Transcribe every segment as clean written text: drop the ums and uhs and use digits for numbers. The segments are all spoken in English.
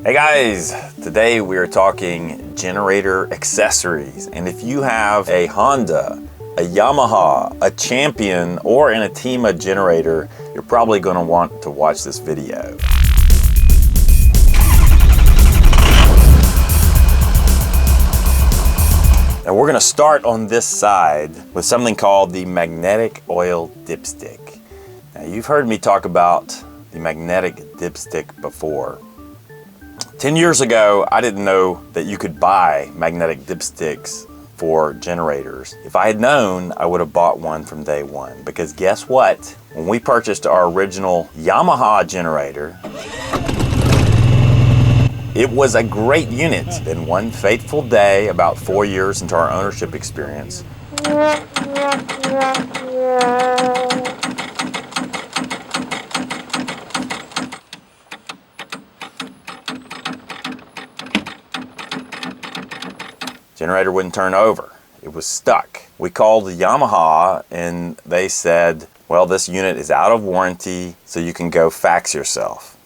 Hey guys, today we are talking generator accessories, and if you have a Honda, a Yamaha, a Champion, or an Atima generator, you're probably going to want to watch this video. And we're going to start on this side with something called the magnetic oil dipstick. Now, you've heard me talk about the magnetic dipstick before. 10 years ago, I didn't know that you could buy magnetic dipsticks for generators. If I had known, I would have bought one from day one, because guess what? When we purchased our original Yamaha generator, it was a great unit. Then one fateful day, about 4 years into our ownership experience, generator wouldn't turn over. It was stuck. We called the Yamaha and they said, well, this unit is out of warranty, so you can go fax yourself.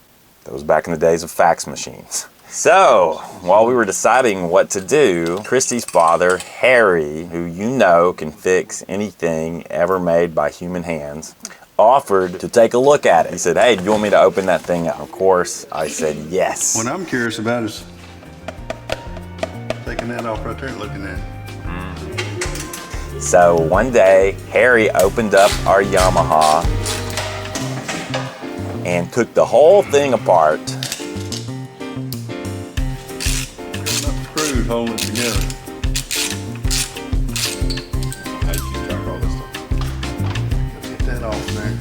That was back in the days of fax machines. So, while we were deciding what to do, Christy's father, Harry, who you know can fix anything ever made by human hands, offered to take a look at it. He said, hey, do you want me to open that thing up? Of course, I said yes. What I'm curious about is taking that off right there and looking at it. So one day, Harry opened up our Yamaha and took the whole thing apart. Enough screws holding it together. How do you keep track of all this stuff? Get that off there.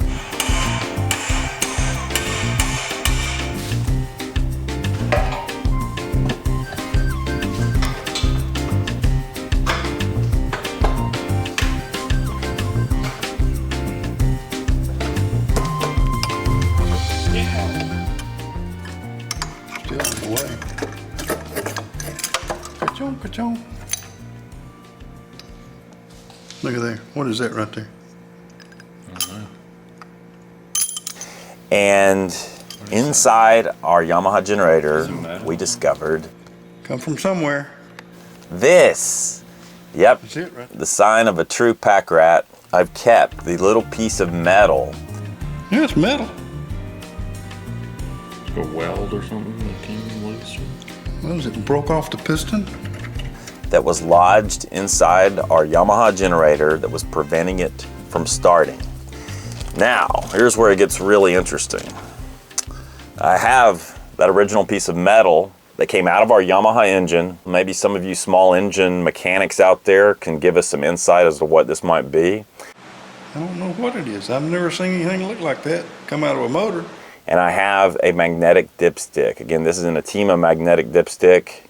Still in the way. Ka-chong, ka-chong. Look at there. What is that right there? And inside our Yamaha generator, we discovered Come from somewhere. this. Yep, That's it right there. the sign of a true pack rat. I've kept the little piece of metal. Yeah, it's metal. A weld or something that came loose? What was it? Broke off the piston? That was lodged inside our Yamaha generator that was preventing it from starting. Now, here's where it gets really interesting. I have that original piece of metal that came out of our Yamaha engine. Maybe some of you small engine mechanics out there can give us some insight as to what this might be. I don't know what it is. I've never seen anything look like that come out of a motor. And I have a magnetic dipstick. Again, this is an Atima magnetic dipstick.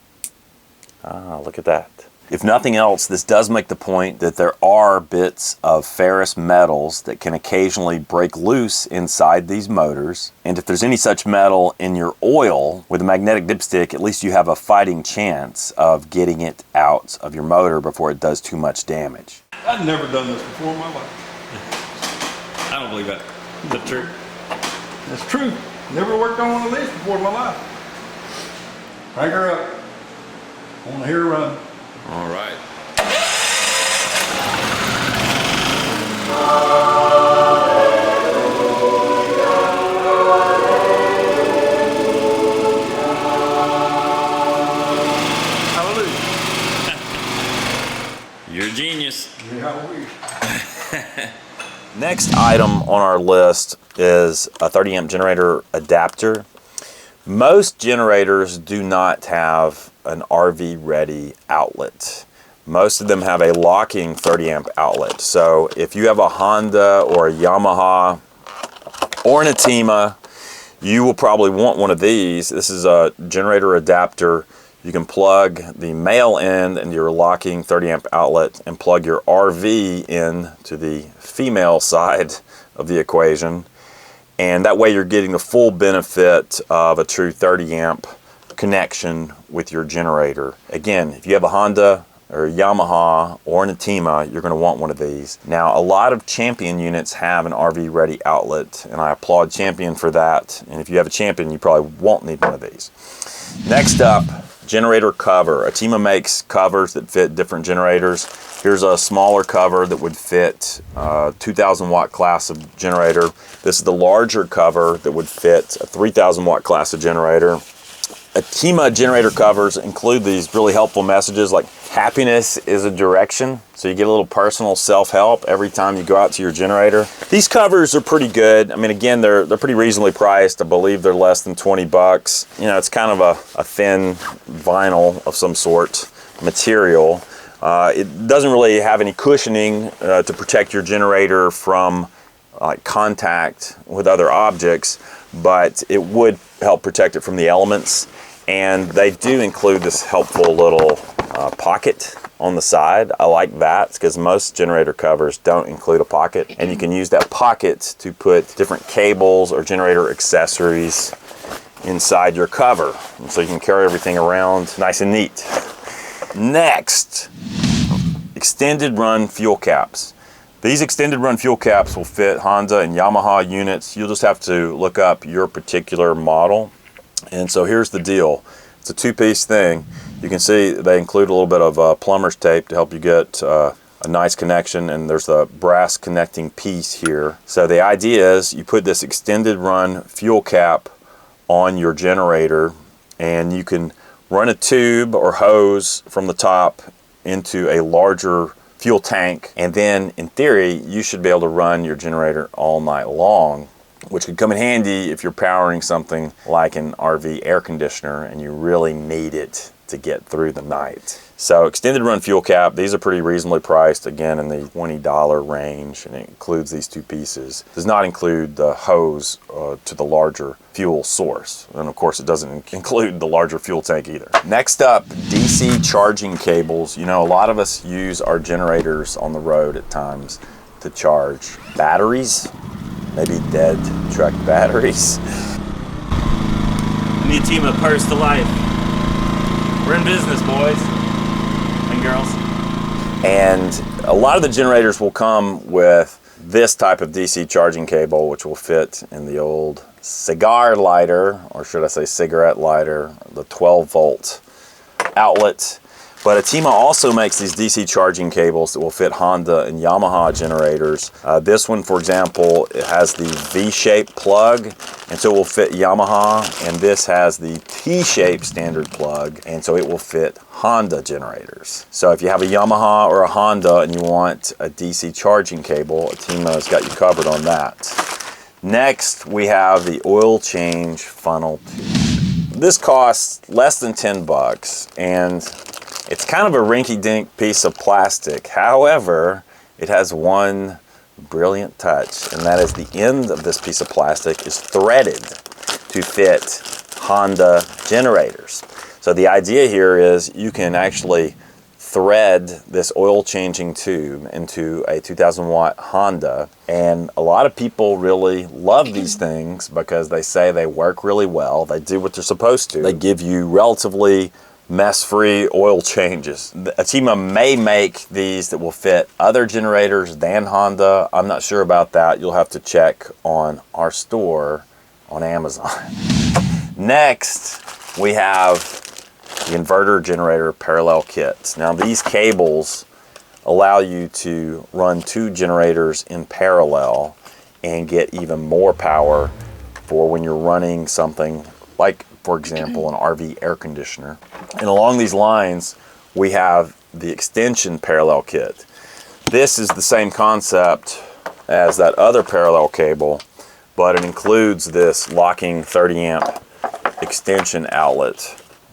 Ah, look at that. If nothing else, this does make the point that there are bits of ferrous metals that can occasionally break loose inside these motors. And if there's any such metal in your oil, with a magnetic dipstick, at least you have a fighting chance of getting it out of your motor before it does too much damage. I've never done this before in my life. I don't believe that. That's true. That's true. Never worked on one of these before in my life. Crank her up. I want to hear her run. All right. Hallelujah. You're a genius. Hallelujah. Next item on our list is a 30 amp generator adapter. Most generators do not have an RV ready outlet. Most of them have a locking 30 amp outlet. So if you have a Honda or a Yamaha or an Atima, you will probably want one of these. This is a generator adapter. You can plug the male end into your locking 30 amp outlet and plug your RV in to the female side of the equation. And that way you're getting the full benefit of a true 30 amp connection with your generator. Again, if you have a Honda, or a Yamaha or an Atima, you're going to want one of these. Now, a lot of Champion units have an RV ready outlet, and I applaud Champion for that. And if you have a Champion, you probably won't need one of these. Next up, generator cover. Atima makes covers that fit different generators. Here's a smaller cover that would fit 2,000 watt class of generator. This is the larger cover that would fit a 3,000 watt class of generator. Atima generator covers include these really helpful messages like happiness is a direction. So you get a little personal self-help every time you go out to your generator. These covers are pretty good. I mean, again, they're pretty reasonably priced. I believe they're less than 20 bucks. You know, it's kind of a thin vinyl of some sort material. It doesn't really have any cushioning to protect your generator from contact with other objects, but it would help protect it from the elements. And they do include this helpful little pocket on the side. I like that because most generator covers don't include a pocket, and you can use that pocket to put different cables or generator accessories inside your cover, and so you can carry everything around nice and neat. Next, extended run fuel caps. These extended run fuel caps will fit Honda and Yamaha units. You'll just have to look up your particular model. And so here's the deal. It's a two-piece thing. You can see they include a little bit of plumber's tape to help you get a nice connection, and there's a brass connecting piece here. So the idea is you put this extended run fuel cap on your generator, and you can run a tube or hose from the top into a larger fuel tank, and then in theory you should be able to run your generator all night long, which could come in handy if you're powering something like an RV air conditioner and you really need it to get through the night. So extended run fuel cap, these are pretty reasonably priced, again in the $20 range, and it includes these two pieces. Does not include the hose to the larger fuel source, and of course it doesn't include the larger fuel tank either. Next up, DC charging cables. You know, a lot of us use our generators on the road at times to charge batteries, maybe dead truck batteries. The Atima purse to life. We're in business, boys and girls. And a lot of the generators will come with this type of DC charging cable, which will fit in the old cigar lighter, or should I say cigarette lighter, the 12 volt outlet. But Atima also makes these DC charging cables that will fit Honda and Yamaha generators. This one, for example, it has the V-shaped plug, and so it will fit Yamaha, and this has the T-shaped standard plug, and so it will fit Honda generators. So if you have a Yamaha or a Honda and you want a DC charging cable, Atima's got you covered on that. Next, we have the oil change funnel tube. This costs less than 10 bucks, and it's kind of a rinky-dink piece of plastic. However, it has one brilliant touch, and that is the end of this piece of plastic is threaded to fit Honda generators. So the idea here is you can actually thread this oil changing tube into a 2,000 watt Honda, and a lot of people really love these things because they say they work really well. They do what they're supposed to. They give you relatively mess-free oil changes. Atima may make these that will fit other generators than Honda. I'm not sure about that. You'll have to check on our store on Amazon. Next, we have the inverter generator parallel kits. Now these cables allow you to run two generators in parallel and get even more power for when you're running something like, for example, an RV air conditioner. And along these lines, we have the extension parallel kit. This is the same concept as that other parallel cable, but it includes this locking 30 amp extension outlet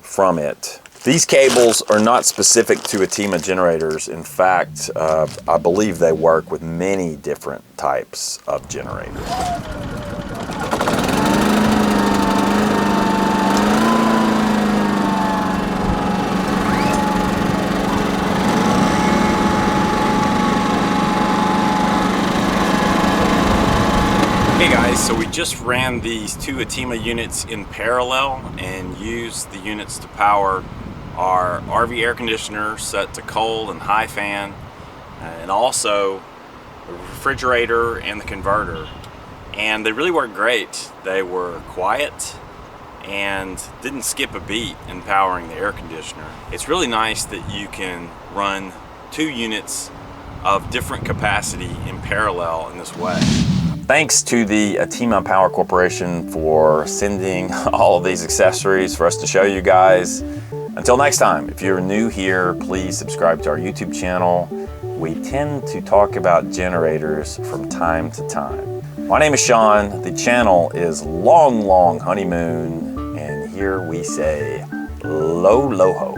from it. These cables are not specific to Atima generators. In fact, I believe they work with many different types of generators. Hey guys, so we just ran these two Atima units in parallel and used the units to power our RV air conditioner set to cold and high fan, and also the refrigerator and the converter. And they really worked great. They were quiet and didn't skip a beat in powering the air conditioner. It's really nice that you can run 2 units of different capacity in parallel in this way. Thanks to the Atima Power Corporation for sending all of these accessories for us to show you guys. Until next time, if you're new here, please subscribe to our YouTube channel. We tend to talk about generators from time to time. My name is Sean, the channel is Long Long Honeymoon, and here we say lo lo ho.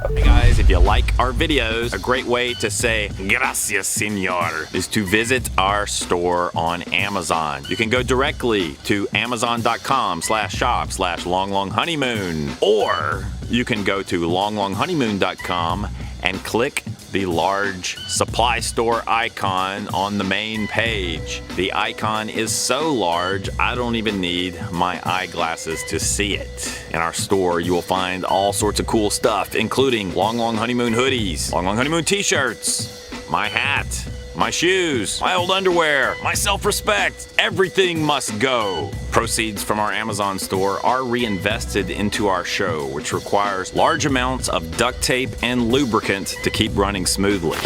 Hey guys, if you like our videos, a great way to say gracias senor is to visit our store on Amazon. You can go directly to amazon.com/shop/longlonghoneymoon, or you can go to longlonghoneymoon.com and click the large supply store icon on the main page. The icon is so large, I don't even need my eyeglasses to see it. In our store, you will find all sorts of cool stuff, including Long Long Honeymoon hoodies, Long Long Honeymoon t-shirts, my hat, my shoes, my old underwear, my self-respect. Everything must go. Proceeds from our Amazon store are reinvested into our show, which requires large amounts of duct tape and lubricant to keep running smoothly.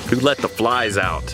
Who let the flies out?